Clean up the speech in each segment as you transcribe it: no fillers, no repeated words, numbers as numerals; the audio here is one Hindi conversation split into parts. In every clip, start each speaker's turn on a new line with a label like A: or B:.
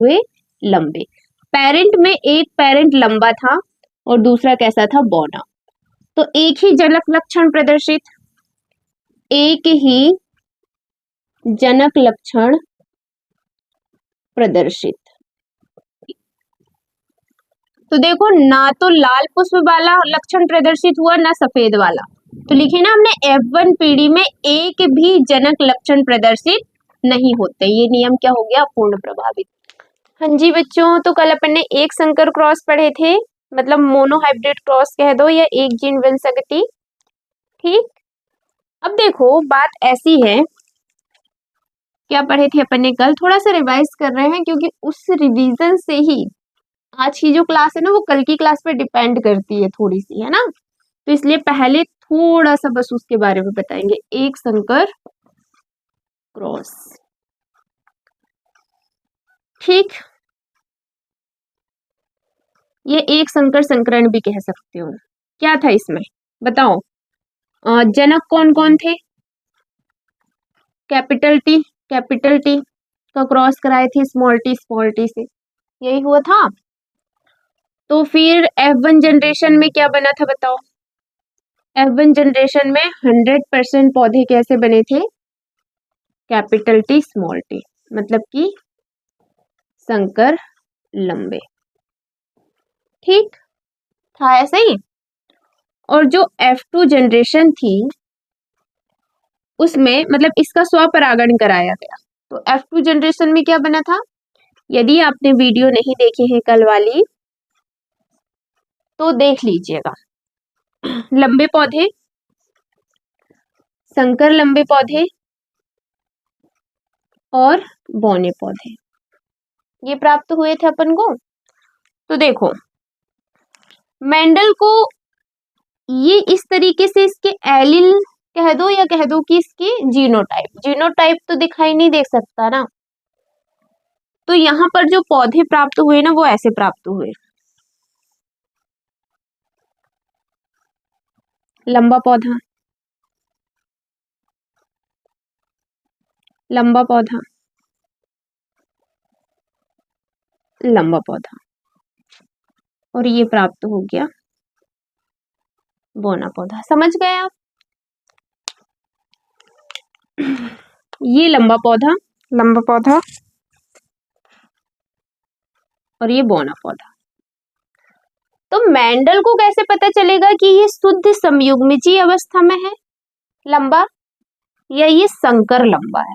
A: हुए लंबे। पेरेंट में एक पेरेंट लंबा था और दूसरा कैसा था, बौना। तो एक ही जनक लक्षण प्रदर्शित, एक ही जनक लक्षण प्रदर्शित। तो देखो, ना तो लाल पुष्प वाला लक्षण प्रदर्शित हुआ ना सफेद वाला। तो लिखे ना हमने F1 पीढ़ी में एक भी जनक लक्षण प्रदर्शित नहीं होते। ये नियम क्या हो गया, अपूर्ण प्रभावित। हाँ जी बच्चों, तो कल अपन ने एक संकर क्रॉस पढ़े थे, मतलब मोनोहाइब्रिड क्रॉस कह दो या एक जीन वंशागति। ठीक, अब देखो बात ऐसी है, क्या पढ़े थे अपन ने कल, थोड़ा सा रिवाइज कर रहे हैं क्योंकि उस रिवीजन से ही आज की जो क्लास है ना वो कल की क्लास पे डिपेंड करती है थोड़ी सी, है ना। तो इसलिए पहले थोड़ा सा बस उसके बारे में बताएंगे, एक संकर क्रॉस। ठीक, ये एक संकर संकरण भी कह सकते हो। क्या था इसमें बताओ, जनक कौन कौन थे, कैपिटल टी का क्रॉस कराए थे स्मॉल टी से, यही हुआ था। तो फिर F1 जनरेशन में क्या बना था बताओ, F1 जनरेशन में 100% पौधे कैसे बने थे, कैपिटल टी स्मॉल टी, मतलब कि संकर लंबे। ठीक था ऐसे ही। और जो F2 जनरेशन थी उसमें मतलब इसका स्वपरागण कराया गया। तो F2 जनरेशन में क्या बना था, यदि आपने वीडियो नहीं देखी है कल वाली तो देख लीजिएगा। लंबे पौधे, संकर लंबे पौधे और बौने पौधे, ये प्राप्त हुए थे अपन को। तो देखो मेंडल को ये इस तरीके से इसके एलिल कह दो या कह दो कि इसके जीनोटाइप तो दिखाई नहीं दे सकता ना। तो यहाँ पर जो पौधे प्राप्त हुए ना वो ऐसे प्राप्त हुए, लंबा पौधा, लंबा पौधा, लंबा पौधा, और ये प्राप्त हो गया बौना पौधा। समझ गए आप, ये लंबा पौधा और ये बौना पौधा। तो मेंडल को कैसे पता चलेगा कि ये शुद्ध संयुग्मजीय अवस्था में है लंबा या ये संकर लंबा है।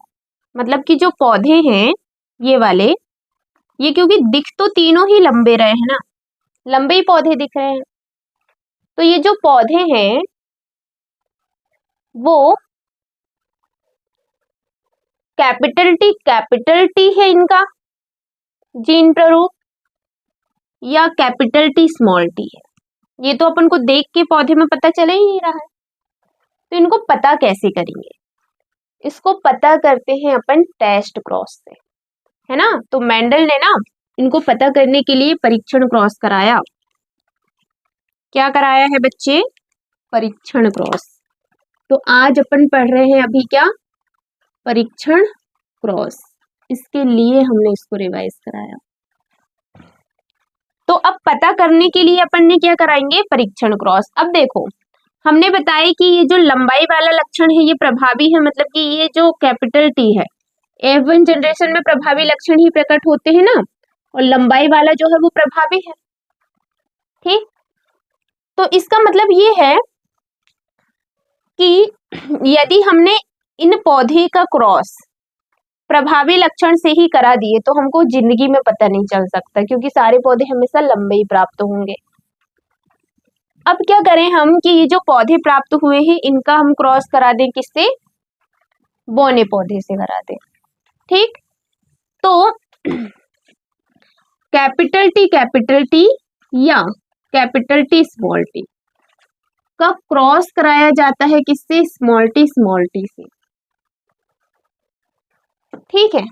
A: मतलब कि जो पौधे हैं ये वाले, ये क्योंकि दिख तो तीनों ही लंबे रहे हैं ना, लंबे ही पौधे दिख रहे हैं। तो ये जो पौधे हैं वो कैपिटल टी है इनका जीन प्रारूप या कैपिटल टी स्मॉल टी है, ये तो अपन को देख के पौधे में पता चले ही नहीं रहा है। तो इनको पता कैसे करेंगे, इसको पता करते हैं अपन टेस्ट क्रॉस से, है ना। तो मेंडल ने ना इनको पता करने के लिए परीक्षण क्रॉस कराया। क्या कराया है बच्चे, परीक्षण क्रॉस। तो आज अपन पढ़ रहे हैं अभी क्या, परीक्षण क्रॉस, इसके लिए हमने इसको रिवाइज कराया। तो अब पता करने के लिए अपन ने क्या कराएंगे, परीक्षण क्रॉस। अब देखो हमने बताया कि ये जो लंबाई वाला लक्षण है ये प्रभावी है, मतलब कि ये जो कैपिटल टी है F1 जनरेशन में प्रभावी लक्षण ही प्रकट होते हैं ना, और लंबाई वाला जो है वो प्रभावी है। ठीक, तो इसका मतलब ये है कि यदि हमने इन पौधे का क्रॉस प्रभावी लक्षण से ही करा दिए तो हमको जिंदगी में पता नहीं चल सकता, क्योंकि सारे पौधे हमेशा लंबे ही प्राप्त होंगे। अब क्या करें हम कि ये जो पौधे प्राप्त हुए हैं इनका हम क्रॉस करा दें, किससे, बौने पौधे से करा दें। ठीक, तो कैपिटल टी या कैपिटल टी स्मॉल टी का क्रॉस कराया जाता है किससे, स्मॉल टी से। ठीक है,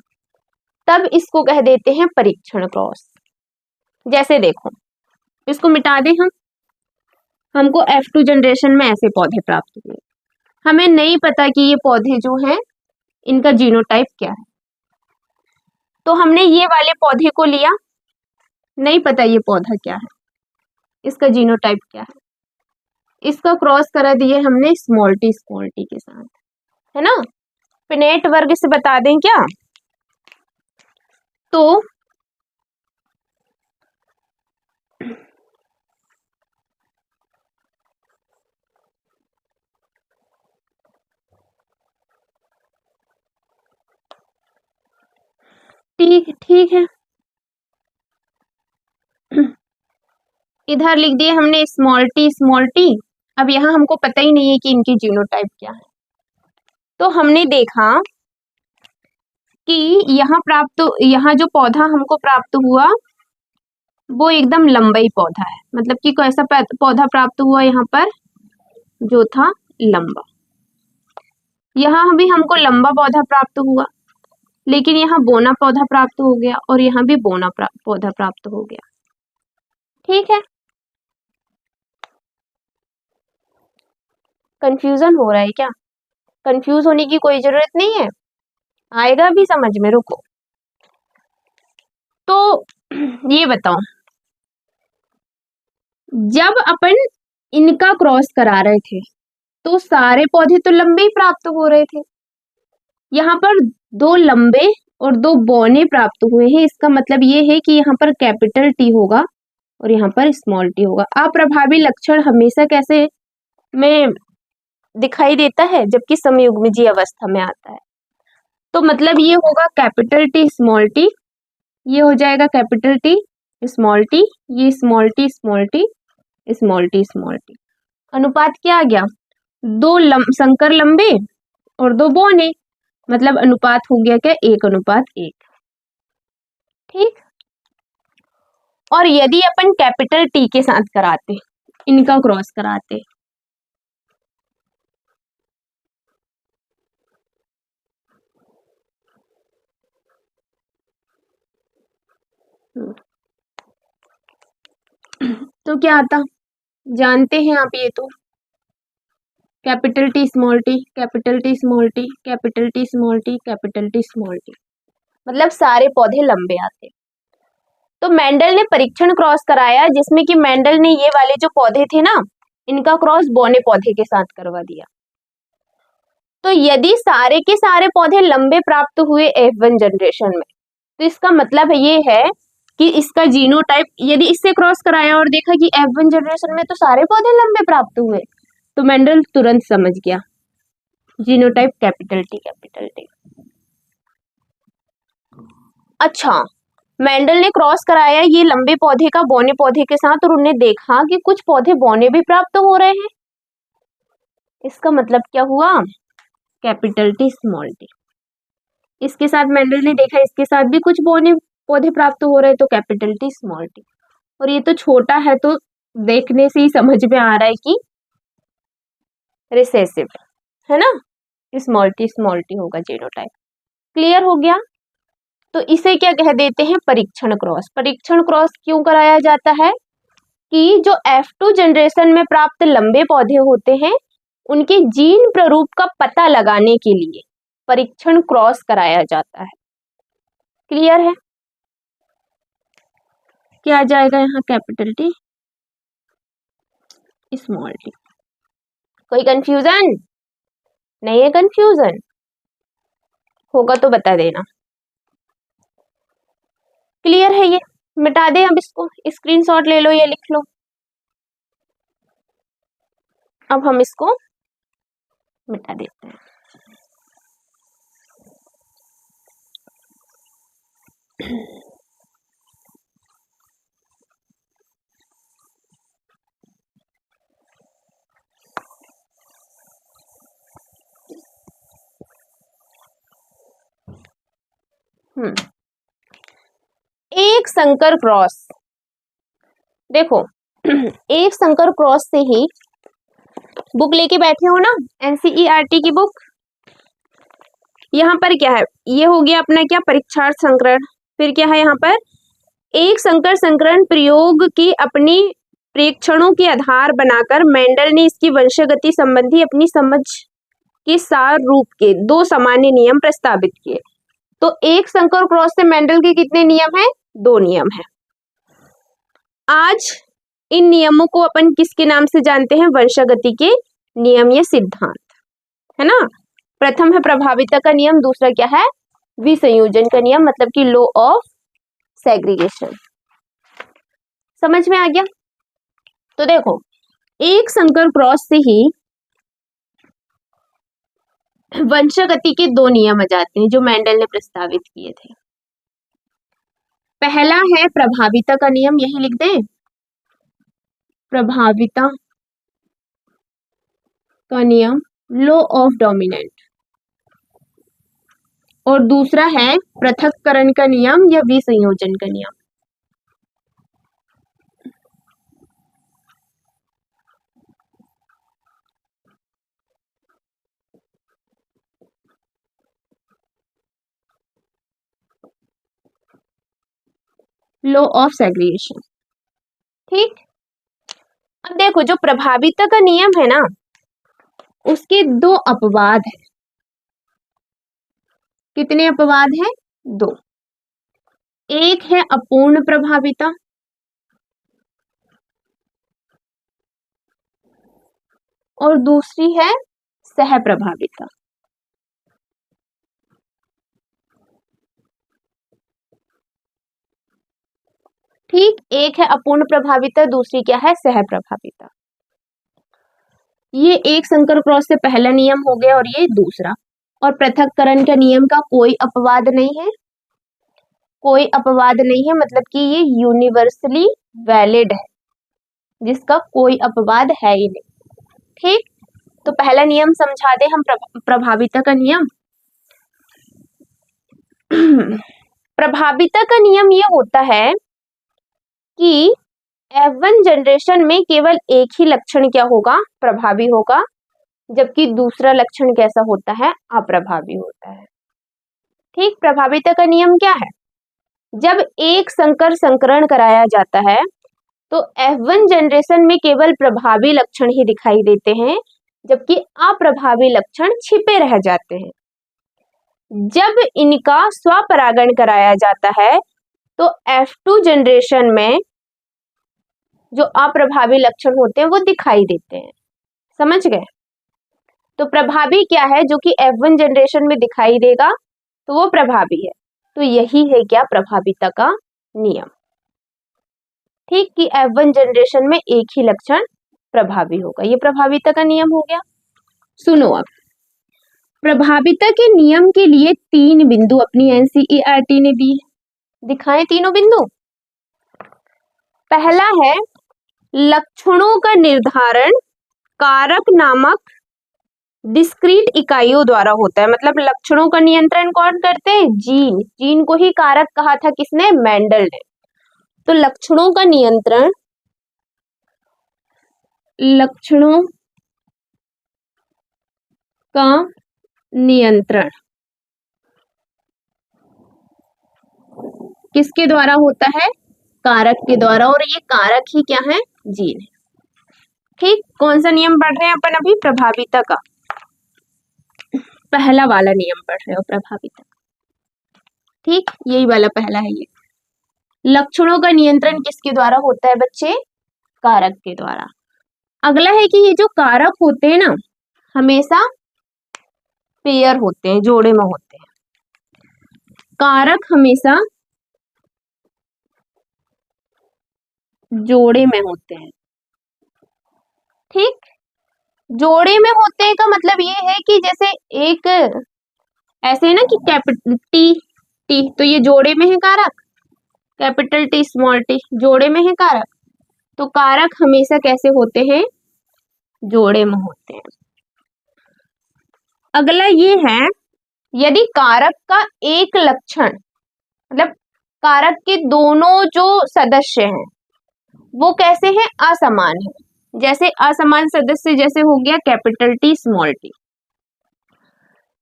A: तब इसको कह देते हैं परीक्षण क्रॉस। जैसे देखो इसको मिटा दें हम, हमको F2 जनरेशन में ऐसे पौधे प्राप्त हुए, हमें नहीं पता कि ये पौधे जो हैं इनका जीनोटाइप क्या है। तो हमने ये वाले पौधे को लिया, नहीं पता ये पौधा क्या है, इसका जीनोटाइप क्या है, इसका क्रॉस करा दिए हमने स्मॉल टी के साथ, है ना। पिनेट वर्ग से बता दें क्या, तो ठीक है, इधर लिख दिए हमने स्मॉल टी। अब यहाँ हमको पता ही नहीं है कि इनकी जीनोटाइप क्या है। तो हमने देखा कि यहाँ जो पौधा हमको प्राप्त हुआ वो एकदम लंबाई पौधा है, मतलब कि कैसा पौधा प्राप्त हुआ यहाँ पर, जो था लंबा। यहाँ भी हमको लंबा पौधा प्राप्त हुआ, लेकिन यहाँ बोना पौधा प्राप्त हो गया और यहाँ भी बोना पौधा प्राप्त हो गया। ठीक है, कंफ्यूजन हो रहा है क्या? कंफ्यूज होने की कोई जरूरत नहीं है, आएगा भी समझ में, रुको। तो ये बताओ, जब अपन इनका क्रॉस करा रहे थे तो सारे पौधे तो लंबे ही प्राप्त हो रहे थे, यहाँ पर 2 लंबे और 2 बौने प्राप्त हुए हैं। इसका मतलब ये है कि यहाँ पर कैपिटल टी होगा और यहाँ पर स्मॉल टी होगा। अप्रभावी लक्षण हमेशा कैसे में दिखाई देता है, जबकि समयुग्मजीय अवस्था में आता है। तो मतलब ये होगा कैपिटल टी स्मॉल टी, ये हो जाएगा कैपिटल टी स्मॉल टी, ये small T small T small T small T. अनुपात क्या आ गया, 2 संकर लंबे और 2 बौने, मतलब अनुपात हो गया क्या, 1:1। ठीक, और यदि अपन कैपिटल टी के साथ कराते, इनका क्रॉस कराते, तो क्या आता, जानते हैं आप ये तो, capital T small T, capital T small T, capital T small T, capital T small T, मतलब सारे पौधे लंबे आते। तो मेंडल ने परीक्षण क्रॉस कराया, जिसमें कि मेंडल ने ये वाले जो पौधे थे ना, इनका क्रॉस बौने पौधे के साथ करवा दिया। तो यदि सारे के सारे पौधे लंबे प्राप्त हुए F1 जनरेशन में, तो इसका मतलब ये है कि इसका जीनोटाइप, यदि इससे क्रॉस कराया और देखा कि F1 जनरेशन में तो सारे पौधे लंबे प्राप्त हुए, तो मेंडल तुरंत समझ गया जीनोटाइप कैपिटल टी। अच्छा, मेंडल ने क्रॉस कराया ये लंबे पौधे का बौने पौधे के साथ और उन्हें देखा कि कुछ पौधे बौने भी प्राप्त हो रहे हैं। इसका मतलब क्या हुआ, कैपिटल टी स्मॉल टी। इसके साथ मेंडल ने देखा इसके साथ भी कुछ बौने पौधे प्राप्त हो रहे, तो कैपिटल टी स्मॉल टी। और ये तो छोटा है, तो देखने से ही समझ में आ रहा है कि रिसेसिव है ना, स्मॉल टी होगा जीनोटाइप। क्लियर हो गया। तो इसे क्या कह देते हैं, परीक्षण क्रॉस। परीक्षण क्रॉस क्यों कराया जाता है कि जो F2 जनरेशन में प्राप्त लंबे पौधे होते हैं, उनके जीन प्ररूप का पता लगाने के लिए परीक्षण क्रॉस कराया जाता है। क्लियर है, क्या आ जाएगा यहाँ, कैपिटल टी स्मॉल टी। कोई कंफ्यूजन नहीं है? कंफ्यूजन होगा तो बता देना। क्लियर है, ये मिटा दें अब इसको, स्क्रीनशॉट ले लो या लिख लो। अब हम इसको मिटा देते हैं। एक संकर क्रॉस, देखो एक संकर क्रॉस से ही, बुक लेके बैठे हो ना, NCERT की बुक, यहाँ पर क्या है, ये हो गया अपना क्या, परीक्षार्थ संकरण। फिर क्या है यहाँ पर, एक संकर संकरण प्रयोग की अपनी प्रेक्षणों के आधार बनाकर मेंडल ने इसकी वंशगति संबंधी अपनी समझ के सार रूप के 2 सामान्य नियम प्रस्तावित किए। तो एक संकर क्रॉस से मेंडल के कितने नियम है? 2 नियम है। आज इन नियमों को अपन किसके नाम से जानते हैं? वंशागति के नियम या सिद्धांत, है ना। प्रथम है प्रभाविता का नियम, दूसरा क्या है? विसंयोजन का नियम, मतलब कि लॉ ऑफ सेग्रीगेशन। समझ में आ गया? तो देखो, एक संकर क्रॉस से ही वंशागति के 2 नियम आ जाते हैं जो मेंडल ने प्रस्तावित किए थे। पहला है प्रभाविता का नियम, यही लिख दें, प्रभाविता का नियम, लॉ ऑफ डोमिनेंट। और दूसरा है पृथक्करण का नियम या विसंयोजन का नियम। Law of segregation. ठीक, अब देखो जो प्रभाविता का नियम है ना, उसके 2 अपवाद है। कितने अपवाद है? 2। एक है अपूर्ण प्रभाविता और दूसरी है सह प्रभाविता। ठीक, एक है अपूर्ण प्रभाविता, दूसरी क्या है? सह प्रभाविता। ये एक संकर क्रॉस से पहला नियम हो गया और ये दूसरा। और पृथक्करण का नियम का कोई अपवाद नहीं है, कोई अपवाद नहीं है, मतलब कि ये यूनिवर्सली वैलिड है, जिसका कोई अपवाद है ही नहीं। ठीक, तो पहला नियम समझा दे हम, प्रभाविता का नियम। प्रभाविता का नियम ये होता है कि F1 जनरेशन में केवल एक ही लक्षण क्या होगा? प्रभावी होगा, जबकि दूसरा लक्षण कैसा होता है? अप्रभावी होता है। ठीक, प्रभाविता का नियम क्या है? जब एक संकर संकरण कराया जाता है तो F1 जनरेशन में केवल प्रभावी लक्षण ही दिखाई देते हैं, जबकि अप्रभावी लक्षण छिपे रह जाते हैं। जब इनका स्वपरागण कराया जाता है तो F2 जनरेशन में जो अप्रभावी लक्षण होते हैं वो दिखाई देते हैं। समझ गए? तो प्रभावी क्या है? जो कि F1 जनरेशन में दिखाई देगा तो वो प्रभावी है। तो यही है क्या? प्रभाविता का नियम। ठीक, कि F1 जनरेशन में एक ही लक्षण प्रभावी होगा, ये प्रभाविता का नियम हो गया। सुनो, अब प्रभाविता के नियम के लिए 3 बिंदु अपनी NCERT ने दी, दिखाएं तीनों बिंदु। पहला है लक्षणों का निर्धारण कारक नामक डिस्क्रीट इकाइयों द्वारा होता है। मतलब लक्षणों का नियंत्रण कौन करते हैं? जीन। जीन को ही कारक कहा था किसने? मेंडल ने। तो लक्षणों का नियंत्रण, लक्षणों का नियंत्रण किसके द्वारा होता है? कारक के द्वारा। और ये कारक ही क्या है? जीन है। ठीक, कौन सा नियम पढ़ रहे हैं अपन अभी? प्रभाविता का पहला वाला नियम पढ़ रहे हो, प्रभाविता। ठीक, यही वाला पहला है ये। लक्षणों का नियंत्रण किसके द्वारा होता है बच्चे? कारक के द्वारा। अगला है कि ये जो कारक होते हैं ना, हमेशा पेयर होते हैं, जोड़े में होते हैं। कारक हमेशा जोड़े में होते हैं। ठीक, जोड़े में होते हैं का मतलब ये है कि जैसे एक ऐसे है ना कि कैपिटल टी टी, तो ये जोड़े में है कारक, कैपिटल टी स्मॉल टी जोड़े में है कारक। तो कारक हमेशा कैसे होते हैं? जोड़े में होते हैं। अगला ये है, यदि कारक का एक लक्षण, मतलब कारक के दोनों जो सदस्य हैं वो कैसे हैं? असमान है। जैसे असमान सदस्य जैसे हो गया कैपिटल टी स्मॉल टी।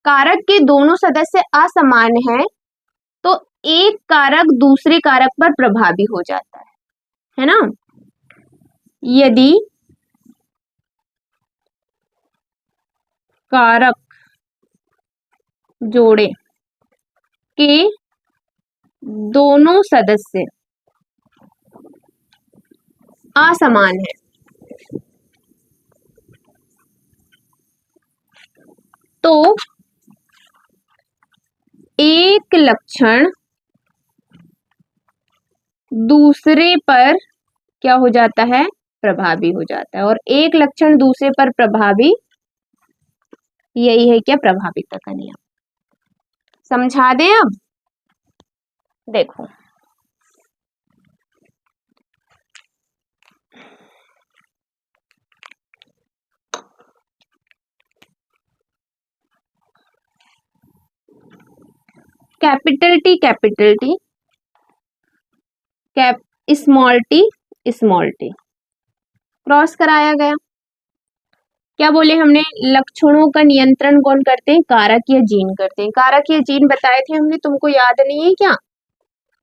A: कारक के दोनों सदस्य असमान हैं तो एक कारक दूसरे कारक पर प्रभावी हो जाता है ना। यदि कारक जोड़े के दोनों सदस्य असमान है तो एक लक्षण दूसरे पर क्या हो जाता है, प्रभावी हो जाता है। और एक लक्षण दूसरे पर प्रभावी, यही है क्या, प्रभाविता का नियम। समझा दें अब, देखो capital T capital T, small T small T cross कराया गया। क्या बोले हमने, लक्षणों का नियंत्रण कौन करते हैं, कारक या जीन करते हैं। कारक या जीन बताए थे हमने, तुमको याद नहीं है क्या?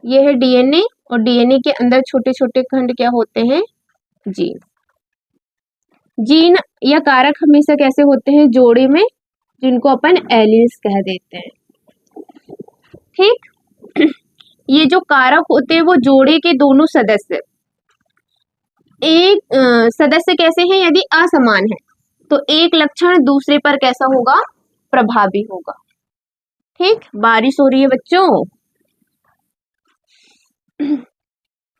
A: ये है डीएनए और डीएनए के अंदर छोटे छोटे खंड क्या होते हैं, जीन। जीन या कारक हमेशा कैसे होते हैं, जोड़े में, जिनको अपन एलील्स कह देते हैं। ठीक ये जो कारक होते हैं वो जोड़े के दोनों सदस्य, एक सदस्य कैसे हैं, यदि असमान है तो एक लक्षण दूसरे पर कैसा होगा, प्रभावी होगा। ठीक, बारिश हो रही है बच्चों।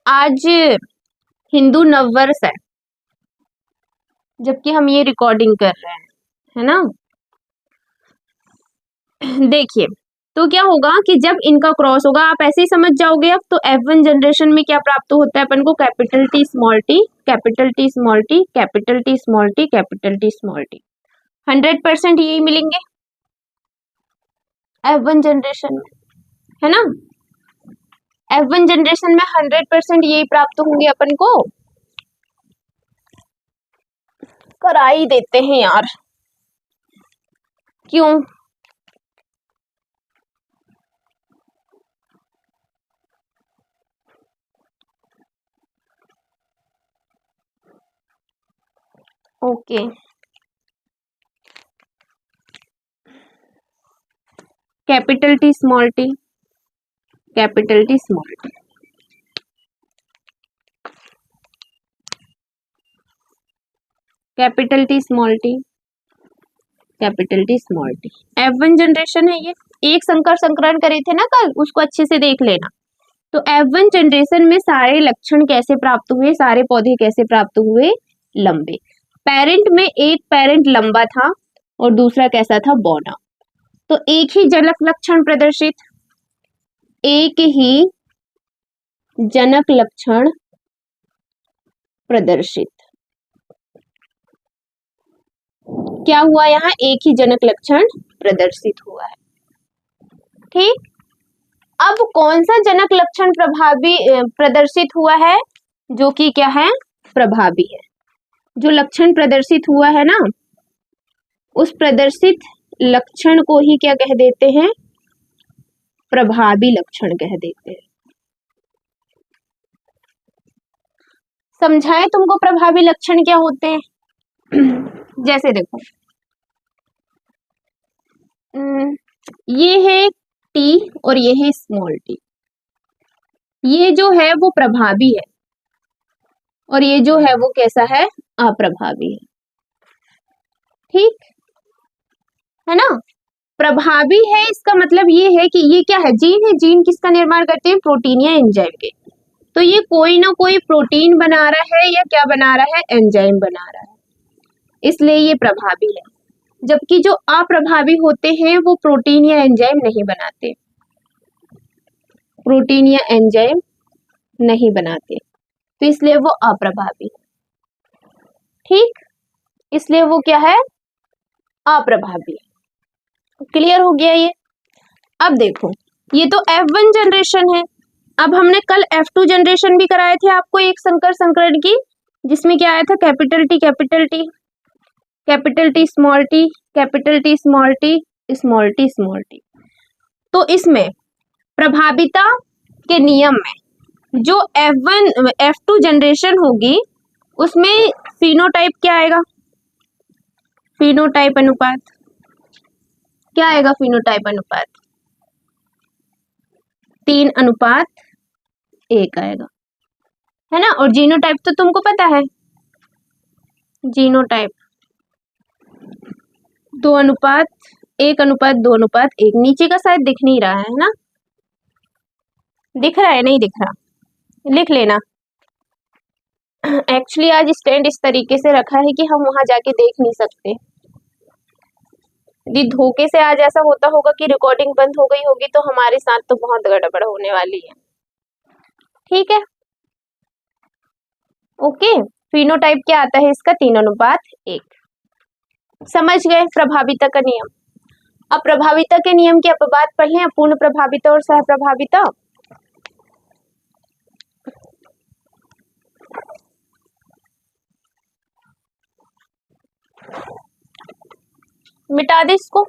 A: आज हिंदू नववर्ष है जबकि हम ये रिकॉर्डिंग कर रहे हैं, है ना। देखिए तो क्या होगा कि जब इनका क्रॉस होगा, आप ऐसे ही समझ जाओगे अब। तो F1 जनरेशन में क्या प्राप्त होता है अपन को, capital T small T, capital T small T, capital T small T, capital T small T. 100% यही मिलेंगे F1 जनरेशन में, है ना। F1 जनरेशन में 100% यही प्राप्त होंगे अपन को। करा ही देते हैं यार, क्यों। Okay capital T small T, capital T small T, capital T small T, capital T small T. F1 generation है ये। एक संकर संकरण करे थे ना कल, उसको अच्छे से देख लेना। तो F1 जनरेशन में सारे लक्षण कैसे प्राप्त हुए, सारे पौधे कैसे प्राप्त हुए, लंबे। पेरेंट में एक पेरेंट लंबा था और दूसरा कैसा था, बौना। तो एक ही जनक लक्षण प्रदर्शित, एक ही जनक लक्षण प्रदर्शित। क्या हुआ यहाँ, एक ही जनक लक्षण प्रदर्शित हुआ है। ठीक, अब कौन सा जनक लक्षण प्रभावी प्रदर्शित हुआ है, जो कि क्या है, प्रभावी है। जो लक्षण प्रदर्शित हुआ है ना, उस प्रदर्शित लक्षण को ही क्या कह देते हैं, प्रभावी लक्षण कह देते हैं। समझाए तुमको प्रभावी लक्षण क्या होते हैं। जैसे देखो ये है टी और ये है स्मॉल टी। ये जो है वो प्रभावी है और ये जो है वो कैसा है, अप्रभावी है। ठीक है ना। प्रभावी है इसका मतलब ये है कि ये क्या है, जीन है। जीन किसका निर्माण करते हैं, प्रोटीन या एंजाइम के। तो ये कोई ना कोई प्रोटीन बना रहा है या क्या बना रहा है, एंजाइम बना रहा है, इसलिए ये प्रभावी है। जबकि जो अप्रभावी होते हैं वो प्रोटीन या एंजाइम नहीं बनाते, प्रोटीन या एंजाइम नहीं बनाते, तो इसलिए वो अप्रभावी है। ठीक, इसलिए वो क्या है, अप्रभावी। क्लियर हो गया ये। अब देखो ये तो F1 जनरेशन है। अब हमने कल F2 जनरेशन भी कराए थे आपको, एक संकर संकरण की, जिसमें क्या आया था, capital T capital T, capital T small T, capital T small T, small T small T. तो इसमें प्रभाविता के नियम में जो F1 F2 जनरेशन होगी उसमें फिनोटाइप क्या आएगा, फिनोटाइप अनुपात क्या आएगा, फिनोटाइप अनुपात 3:1 आएगा, है ना। और जीनोटाइप तो तुमको पता है, जीनोटाइप 2:1:2:1। नीचे का शायद दिख नहीं रहा है ना, दिख रहा है? नहीं दिख रहा, लिख लेना। एक्चुअली आज स्टैंड इस तरीके से रखा है कि हम वहां जाके देख नहीं सकते। यदि धोखे से आज ऐसा होता होगा कि रिकॉर्डिंग बंद हो गई होगी तो हमारे साथ तो बहुत गड़बड़ होने वाली है। ठीक है, ओके। फिनोटाइप क्या आता है इसका? 3:1। समझ गए प्रभाविता का नियम। अब प्रभाविता के नियम की अपवाद पढ़ लें, पूर्ण प्रभाविता और सह प्रभाविता। मिटा दे इसको।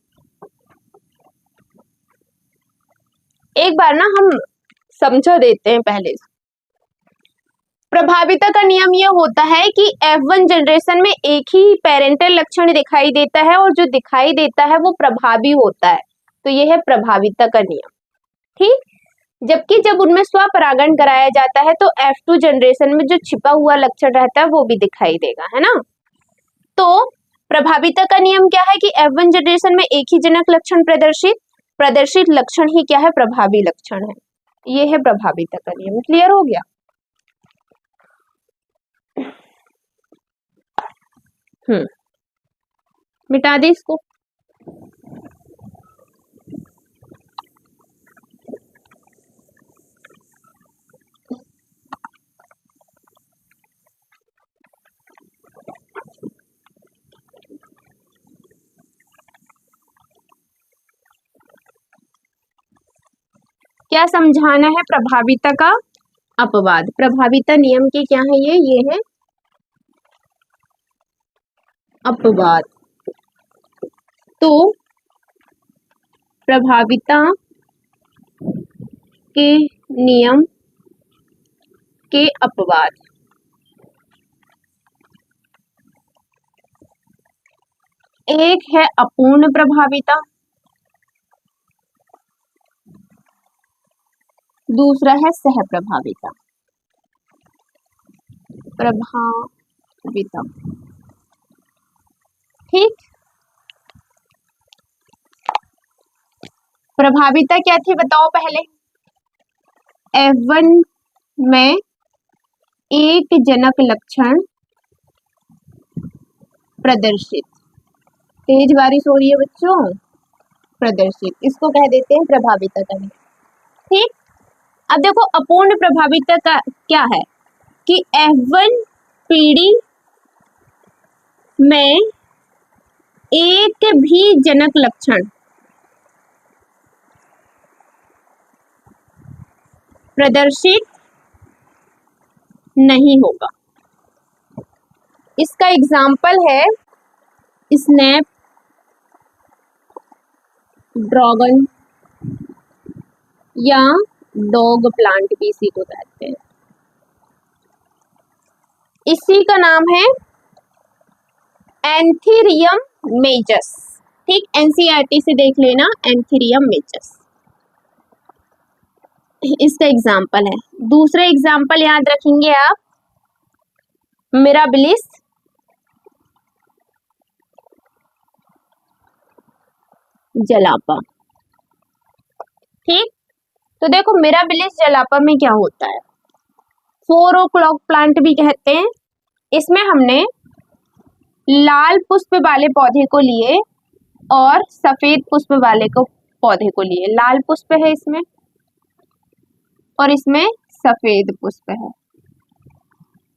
A: एक बार ना हम समझा देते हैं पहले। प्रभाविता का नियम यह होता है कि F1 जनरेशन में एक ही पेरेंटल लक्षण दिखाई देता है और जो दिखाई देता है वो प्रभावी होता है, तो यह है प्रभाविता का नियम। ठीक, जबकि जब उनमें स्वपरागण कराया जाता है तो F2 जनरेशन में जो छिपा हुआ लक्षण रहता है वो भी दिखाई देगा, है ना। तो प्रभाविता का नियम क्या है कि F1 जनरेशन में एक ही जनक लक्षण प्रदर्शित लक्षण ही क्या है? प्रभावी लक्षण है। ये है प्रभाविता का नियम। क्लियर हो गया? मिटा दे इसको। क्या समझाना है? प्रभाविता का अपवाद। प्रभाविता नियम के क्या है? ये है अपवाद। तो प्रभाविता के नियम के अपवाद। एक है अपूर्ण प्रभाविता, दूसरा है सह प्रभाविता। प्रभाविता, ठीक। प्रभाविता क्या थी बताओ पहले? F1 में एक जनक लक्षण प्रदर्शित। तेज बारिश हो रही है बच्चों, प्रदर्शित, इसको कह देते हैं प्रभाविता का नियम। ठीक, अब देखो अपूर्ण प्रभाविता का क्या है कि F1 पीढ़ी में एक भी जनक लक्षण प्रदर्शित नहीं होगा। इसका एग्जाम्पल है स्नैप ड्रैगन या डॉग प्लांट भी इसी को कहते हैं। इसी का नाम है एंथीरियम मेजस। ठीक, एनसीईआरटी से देख लेना, एंथीरियम मेजस इसका एग्जाम्पल है। दूसरा एग्जाम्पल याद रखेंगे आप, मिराबिलिस जलापा। ठीक, तो देखो मिराबिलिस जलापा में क्या होता है, 4 o'clock प्लांट भी कहते हैं। इसमें हमने लाल पुष्प वाले पौधे को लिए और सफेद पुष्प वाले को पौधे को लिए। लाल पुष्प है इसमें और इसमें सफेद पुष्प है।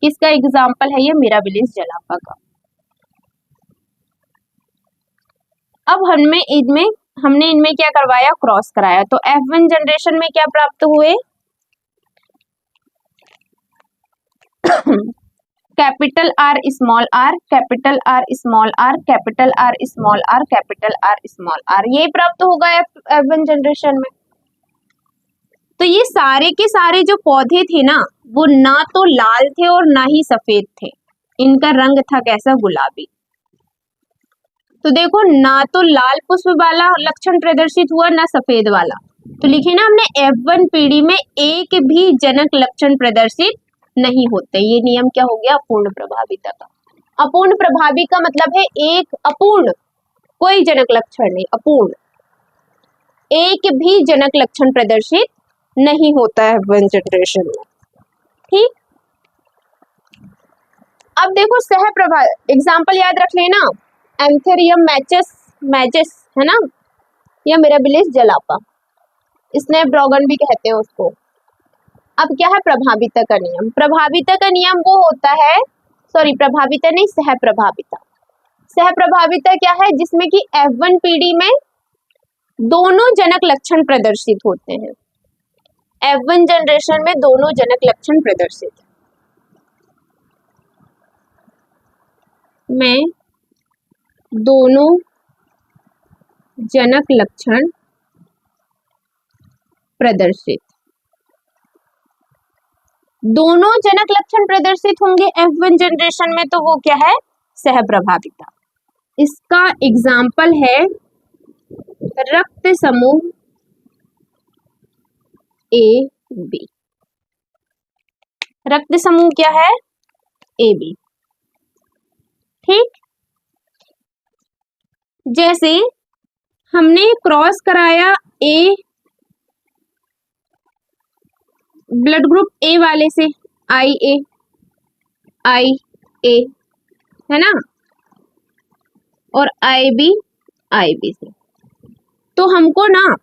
A: किसका एग्जाम्पल है ये? मिराबिलिस जलापा का। अब हमने इनमें क्या करवाया? क्रॉस कराया। तो F1 जनरेशन में क्या प्राप्त हुए? Capital R small R, capital R small R, capital R small R, capital R small R, ये प्राप्त होगा F1 जनरेशन में। तो ये सारे के सारे जो पौधे थे ना, वो ना तो लाल थे और ना ही सफेद थे, इनका रंग था कैसा? गुलाबी। तो देखो, ना तो लाल पुष्प वाला लक्षण प्रदर्शित हुआ ना सफेद वाला, तो लिखे ना हमने F1 पीढ़ी में एक भी जनक लक्षण प्रदर्शित नहीं होते। ये नियम क्या हो गया? अपूर्ण प्रभाविता का। अपूर्ण प्रभावी का मतलब है एक अपूर्ण, कोई जनक लक्षण नहीं, अपूर्ण, एक भी जनक लक्षण प्रदर्शित नहीं होता है F1 जनरेशन में। ठीक, अब देखो सह प्रभा एग्जाम्पल याद रख लेना, एंथेरियम मैचेस है ना, या मिराबिलिस जलापा, स्नैपड्रैगन भी कहते हैं उसको। अब क्या है प्रभाविता का नियम? प्रभाविता का नियम वो होता है, सॉरी प्रभाविता नहीं, सह प्रभाविता। सह प्रभाविता क्या है? जिसमें कि F1 पीढ़ी में दोनों जनक लक्षण प्रदर्शित होते हैं। F1 जनरेशन में दोनों जनक लक्षण प्रदर्शित में दोनों जनक लक्षण प्रदर्शित, दोनों जनक लक्षण प्रदर्शित होंगे F1 जनरेशन में, तो वो क्या है? सह प्रभाविता। इसका एग्जाम्पल है रक्त समूह ए बी। रक्त समूह क्या है? A B. ठीक, जैसे हमने क्रॉस कराया ए ब्लड ग्रुप ए वाले से, आई ए है ना, और आई बी से, तो हमको ना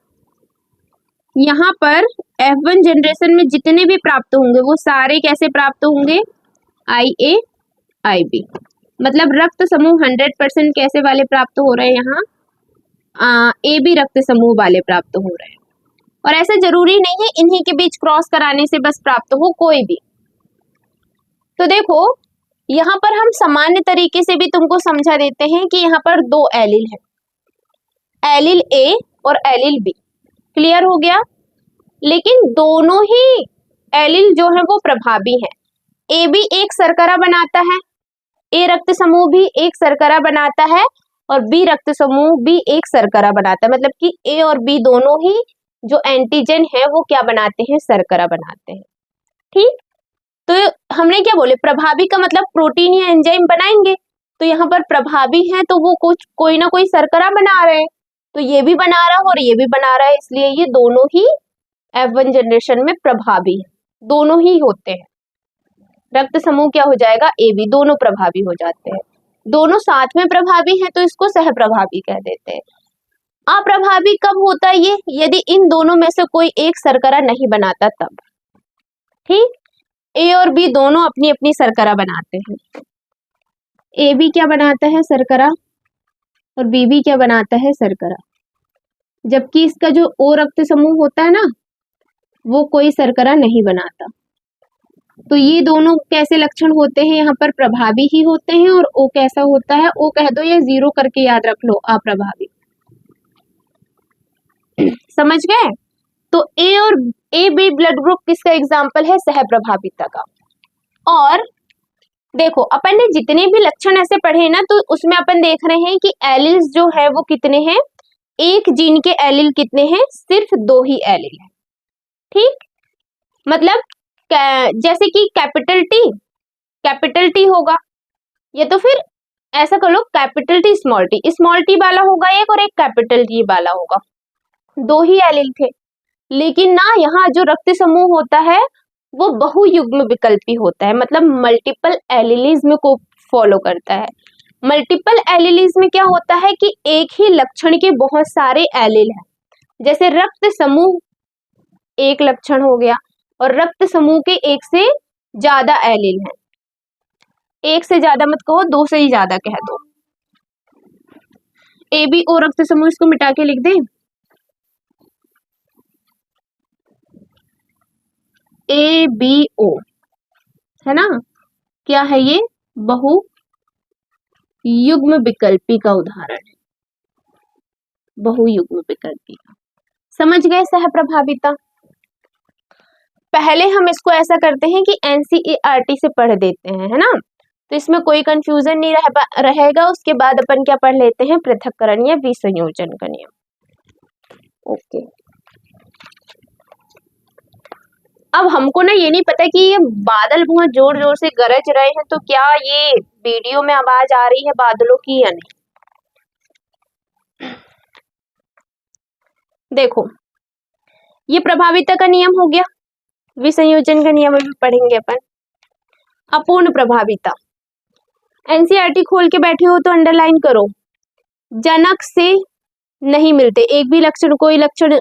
A: यहाँ पर F1 जनरेशन में जितने भी प्राप्त होंगे वो सारे कैसे प्राप्त होंगे? आई बी। मतलब रक्त समूह 100% कैसे वाले प्राप्त हो रहे हैं यहाँ? ए बी रक्त समूह वाले प्राप्त हो रहे हैं। और ऐसा जरूरी नहीं है इन्हीं के बीच क्रॉस कराने से बस प्राप्त हो कोई भी। तो देखो यहाँ पर हम सामान्य तरीके से भी तुमको समझा देते हैं कि यहाँ पर दो एलिल है, एलिल ए और एलिल बी। क्लियर हो गया? लेकिन दोनों ही एलिल जो है वो प्रभावी है। ए भी एक शर्करा बनाता है, ए रक्त समूह भी एक शर्करा बनाता है, और बी रक्त समूह भी एक शर्करा बनाता है। मतलब कि ए और बी दोनों ही जो एंटीजन है वो क्या बनाते हैं? शर्करा बनाते हैं। ठीक, तो हमने क्या बोले? प्रभावी का मतलब प्रोटीन या एंजाइम बनाएंगे, तो यहाँ पर प्रभावी है तो वो कुछ कोई ना कोई शर्करा बना रहे हैं, तो ये भी बना रहा है और ये भी बना रहा है, इसलिए ये दोनों ही F1 जनरेशन में प्रभावी है, दोनों ही होते हैं। रक्त समूह क्या हो जाएगा? ए बी, दोनों प्रभावी हो जाते हैं। दोनों साथ में प्रभावी हैं तो इसको सह प्रभावी कह देते हैं। अप्रभावी कब होता है ये? यदि इन दोनों में से कोई एक शर्करा नहीं बनाता तब। ठीक, ए और बी दोनों अपनी अपनी शर्करा बनाते हैं। ए बी क्या बनाता है? शर्करा, और बी भी क्या बनाता है? शर्करा। जबकि इसका जो ओ रक्त समूह होता है ना, वो कोई शर्करा नहीं बनाता। तो ये दोनों कैसे लक्षण होते हैं? यहाँ पर प्रभावी ही होते हैं। और ओ कैसा होता है? ओ कह दो या जीरो करके याद रख लो, अप्रभावी। समझ गए? तो ए और ए बी ब्लड ग्रुप किसका एग्जाम्पल है? सह प्रभाविता का। और देखो अपन ने जितने भी लक्षण ऐसे पढ़े ना, तो उसमें अपन देख रहे हैं कि एलिल्स जो है वो कितने हैं? एक जीन के एलिल कितने हैं? सिर्फ 2 ही एलिल है। ठीक, मतलब जैसे कि कैपिटल टी होगा, या तो फिर ऐसा कर लो कैपिटल टी स्मॉल टी वाला होगा एक, और एक कैपिटल टी वाला होगा। 2 ही एलिल थे। लेकिन ना यहाँ जो रक्त समूह होता है वो बहुयुग्म विकल्पी होता है, मतलब मल्टीपल एलिलिज्म को फॉलो करता है। मल्टीपल एलिलिज्म में क्या होता है कि एक ही लक्षण के बहुत सारे एलिल हैं। जैसे रक्त समूह एक लक्षण हो गया, और रक्त समूह के एक से ज्यादा एलिल हैं। एक से ज्यादा मत कहो, 2 से ही ज्यादा कह दो। ए बी ओ रक्त समूह, इसको मिटा के लिख दें, ए बी ओ, है ना। क्या है ये? बहु युग्म विकल्पी का उदाहरण है, बहुयुग्म विकल्पी का। समझ गए सह प्रभाविता? पहले हम इसको ऐसा करते हैं कि NCERT से पढ़ देते हैं, है ना, तो इसमें कोई कंफ्यूजन नहीं रहेगा। उसके बाद अपन क्या पढ़ लेते हैं? पृथक्करण या विसंयोजन का नियम। ओके। अब हमको ना ये नहीं पता कि ये बादल बहुत जोर जोर से गरज रहे हैं, तो क्या ये वीडियो में आवाज आ रही है बादलों की या नहीं। देखो ये प्रभाविता का नियम हो गया, विसंयोजन का नियम अभी पढ़ेंगे अपन। अपूर्ण प्रभाविता, एनसीईआरटी खोल के बैठे हो तो अंडरलाइन करो। जनक से नहीं मिलते, एक भी लक्षण, कोई लक्षण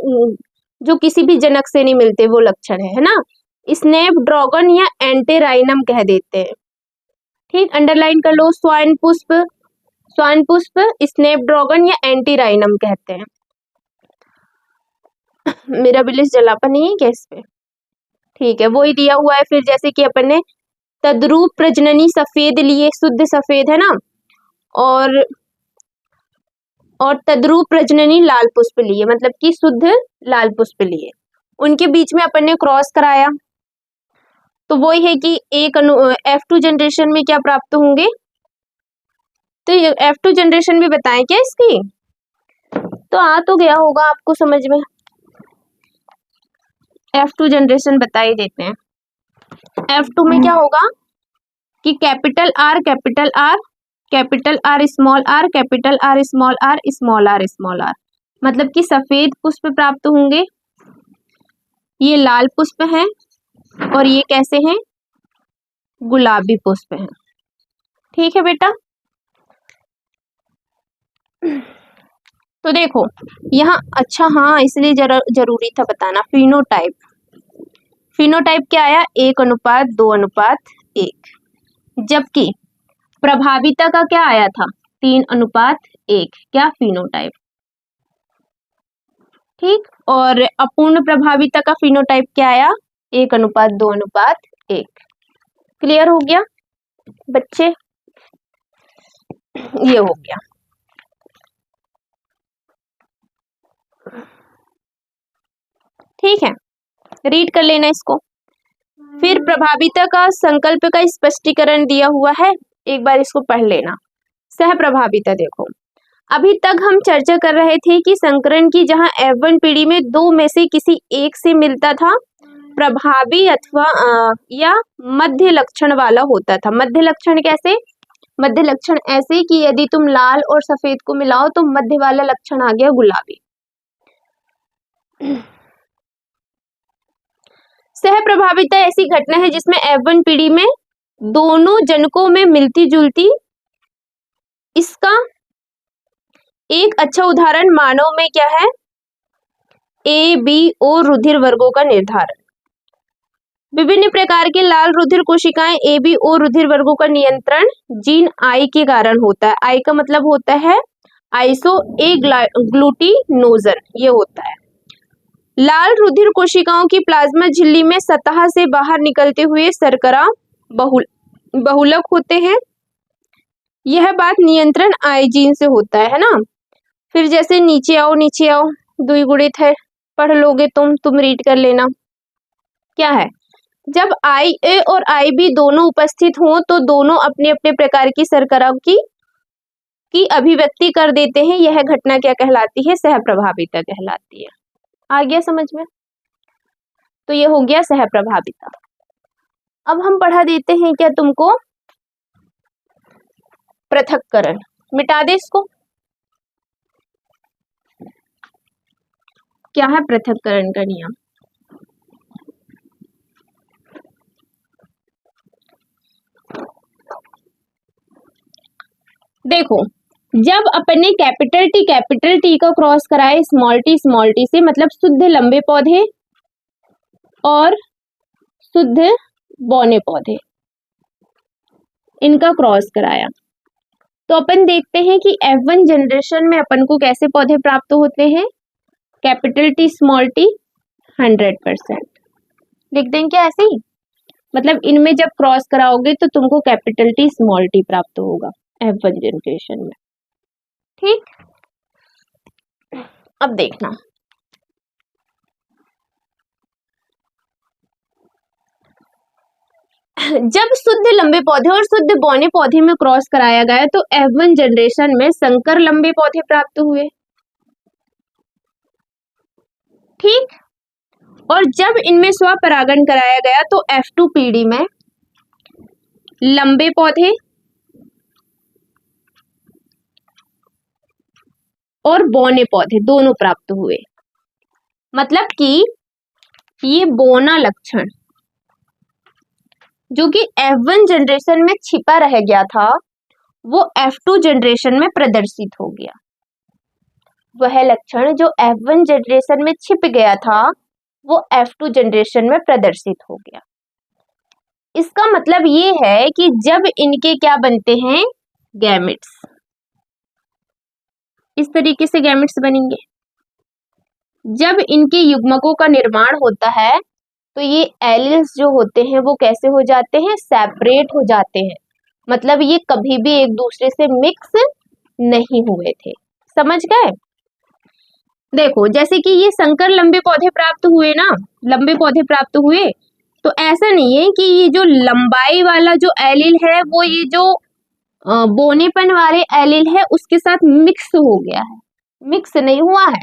A: जो किसी भी जनक से नहीं मिलते वो लक्षण है ना, स्नैपड्रैगन या एंटेराइनम कह देते हैं। ठीक, अंडरलाइन कर लो। स्वान पुष्प, स्वान पुष्प स्नैपड्रैगन या एंटेराइनम कहते हैं। मेरा बिलिस जलापन नहीं है क्या इस पे, ठीक है, वही दिया हुआ है। फिर जैसे कि अपन ने तद्रूप प्रजननी सफेद लिए, शुद्ध सफेद है ना, और तद्रूप प्रजननी लाल पुष्प लिए, मतलब कि शुद्ध लाल पुष्प लिए, उनके बीच में अपन ने क्रॉस कराया, तो वही है कि एक F2 जनरेशन में क्या प्राप्त होंगे। तो F2 जनरेशन भी बताएं क्या इसकी, तो आ तो गया होगा आपको समझ में। F2 जनरेशन बता ही देते हैं। F2 में क्या होगा कि capital R capital R capital R small R capital R small R small R small R, मतलब कि सफेद पुष्प प्राप्त होंगे, ये लाल पुष्प हैं, और ये कैसे हैं, गुलाबी पुष्प हैं। ठीक है बेटा, तो देखो यहाँ, अच्छा हाँ इसलिए जरूरी था बताना, फिनोटाइप, फिनोटाइप क्या आया, 1:2:1, जबकि प्रभाविता का क्या आया था, 3:1, क्या फिनोटाइप। ठीक, और अपूर्ण प्रभाविता का फिनोटाइप क्या आया, 1:2:1। क्लियर हो गया बच्चे, ये हो गया। ठीक है, रीड कर लेना इसको। फिर प्रभाविता का संकल्प का स्पष्टीकरण दिया हुआ है, एक बार इसको पढ़ लेना। सह प्रभाविता, देखो अभी तक हम चर्चा कर रहे थे कि संकरण की जहां F1 पीढ़ी में दो में से किसी एक से मिलता था, प्रभावी अथवा या मध्य लक्षण वाला होता था। मध्य लक्षण कैसे, मध्य लक्षण ऐसे कि यदि तुम लाल और सफेद को मिलाओ तो मध्य वाला लक्षण आ गया गुलाबी। सह प्रभाविता ऐसी घटना है जिसमें F1 पीढ़ी में दोनों जनकों में मिलती जुलती, इसका एक अच्छा उदाहरण मानव में क्या है, A, B, O रुधिर वर्गों का निर्धारण। विभिन्न प्रकार के लाल रुधिर कोशिकाएं A, B, O रुधिर वर्गों का नियंत्रण जीन I के कारण होता है। I का मतलब होता है आइसो ए ग्लूटिनोजन, ये होता है। लाल रुधिर कोशिकाओं की प्लाज्मा झिल्ली में सतह से बाहर निकलते हुए शर्करा बहुलक होते हैं। यह बात नियंत्रण आई जीन से होता है ना। फिर जैसे नीचे आओ द्विगुणित है, पढ़ लोगे तुम रीड कर लेना। क्या है, जब IA और IB दोनों उपस्थित हों तो दोनों अपने अपने प्रकार की शर्करा की अभिव्यक्ति कर देते हैं। यह घटना क्या कहलाती है, सह प्रभाविता कहलाती है। आ गया समझ में, तो ये हो गया सह प्रभाविता। अब हम पढ़ा देते हैं क्या तुमको पृथक्करण, मिटा दे इसको। क्या है पृथक्करण का नियम, देखो जब अपन ने कैपिटल टी का क्रॉस कराया स्मॉल टी से, मतलब शुद्ध लंबे पौधे और शुद्ध बौने पौधे, इनका क्रॉस कराया, तो अपन देखते हैं कि F1 जनरेशन में अपन को कैसे पौधे प्राप्त होते हैं, कैपिटल T स्मॉल t 100%। लिख दें क्या ऐसे ही, मतलब इनमें जब क्रॉस कराओगे तो तुमको कैपिटल T स्मॉल t प्राप्त होगा F1 जनरेशन में। ठीक, अब देखना जब शुद्ध लंबे पौधे और शुद्ध बौने पौधे में क्रॉस कराया गया तो F1 जनरेशन में संकर लंबे पौधे प्राप्त हुए। ठीक, और जब इनमें स्वपरागण कराया गया तो F2 पीढ़ी में लंबे पौधे और बौने पौधे दोनों प्राप्त हुए। मतलब कि ये बौना लक्षण जो कि F1 जनरेशन में छिपा रह गया था वो F2 जनरेशन में प्रदर्शित हो गया। वह लक्षण जो F1 जनरेशन में छिप गया था वो F2 जनरेशन में प्रदर्शित हो गया। इसका मतलब ये है कि जब इनके क्या बनते हैं, गैमेट्स, इस तरीके से गैमेट्स बनेंगे। जब इनके युग्मकों का निर्माण होता है तो ये एलिल्स जो होते हैं वो कैसे हो जाते हैं, सेपरेट हो जाते हैं। मतलब ये कभी भी एक दूसरे से मिक्स नहीं हुए थे। समझ गए? देखो जैसे कि ये संकर लंबे पौधे प्राप्त हुए ना, लंबे पौधे प्राप्त हुए, तो ऐसा नहीं है कि ये जो लंबाई वाला जो एलिल है वो ये जो बोनेपन वाले एलिल है उसके साथ मिक्स हो गया है, मिक्स नहीं हुआ है।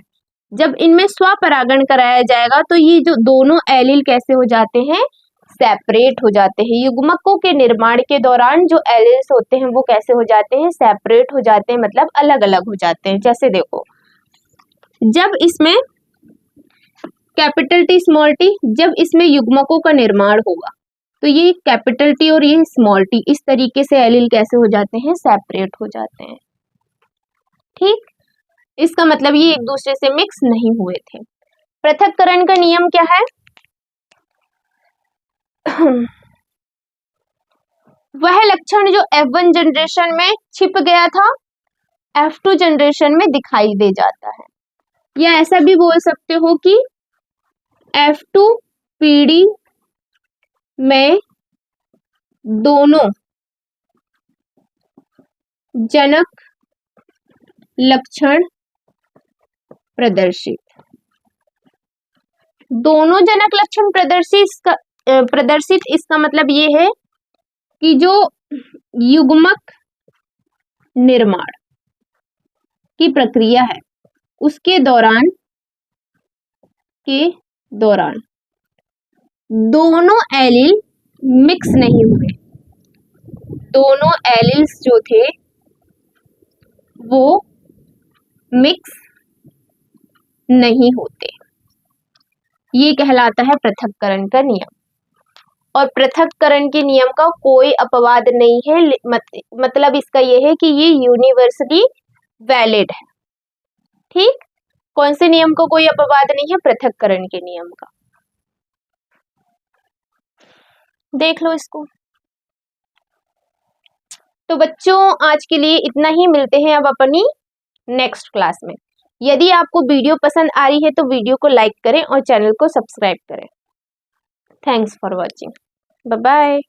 A: जब इनमें स्वपरागण कराया जाएगा तो ये जो दोनों एलिल कैसे हो जाते हैं, सेपरेट हो जाते हैं। युग्मकों के निर्माण के दौरान जो एलिल्स होते हैं वो कैसे हो जाते हैं, सेपरेट हो जाते हैं, मतलब अलग अलग हो जाते हैं। जैसे देखो जब इसमें कैपिटल टी स्मॉल टी, जब इसमें युग्मकों का निर्माण होगा तो ये कैपिटल टी और ये स्मॉल टी इस तरीके से एलिल कैसे हो जाते हैं, सेपरेट हो जाते हैं। ठीक, इसका मतलब ये एक दूसरे से मिक्स नहीं हुए थे। पृथक्करण का नियम क्या है? वह लक्षण जो F1 जनरेशन में छिप गया था F2 जनरेशन में दिखाई दे जाता है। या ऐसा भी बोल सकते हो कि F2 पीढ़ी में दोनों जनक लक्षण प्रदर्शित, दोनों जनक लक्षण प्रदर्शित इसका मतलब ये है कि जो युग्मक निर्माण की प्रक्रिया है उसके दौरान दोनों एलिल मिक्स नहीं हुए, दोनों एलिल्स जो थे वो मिक्स नहीं होते। ये कहलाता है पृथक्करण का नियम। और पृथक्करण के नियम का कोई अपवाद नहीं है, मतलब इसका ये है कि ये यूनिवर्सली वैलिड है। ठीक, कौन से नियम का कोई अपवाद नहीं है, पृथक्करण के नियम का। देख लो इसको। तो बच्चों आज के लिए इतना ही, मिलते हैं अब अपनी नेक्स्ट क्लास में। यदि आपको वीडियो पसंद आ रही है तो वीडियो को लाइक करें और चैनल को सब्सक्राइब करें। Thanks for watching, bye bye.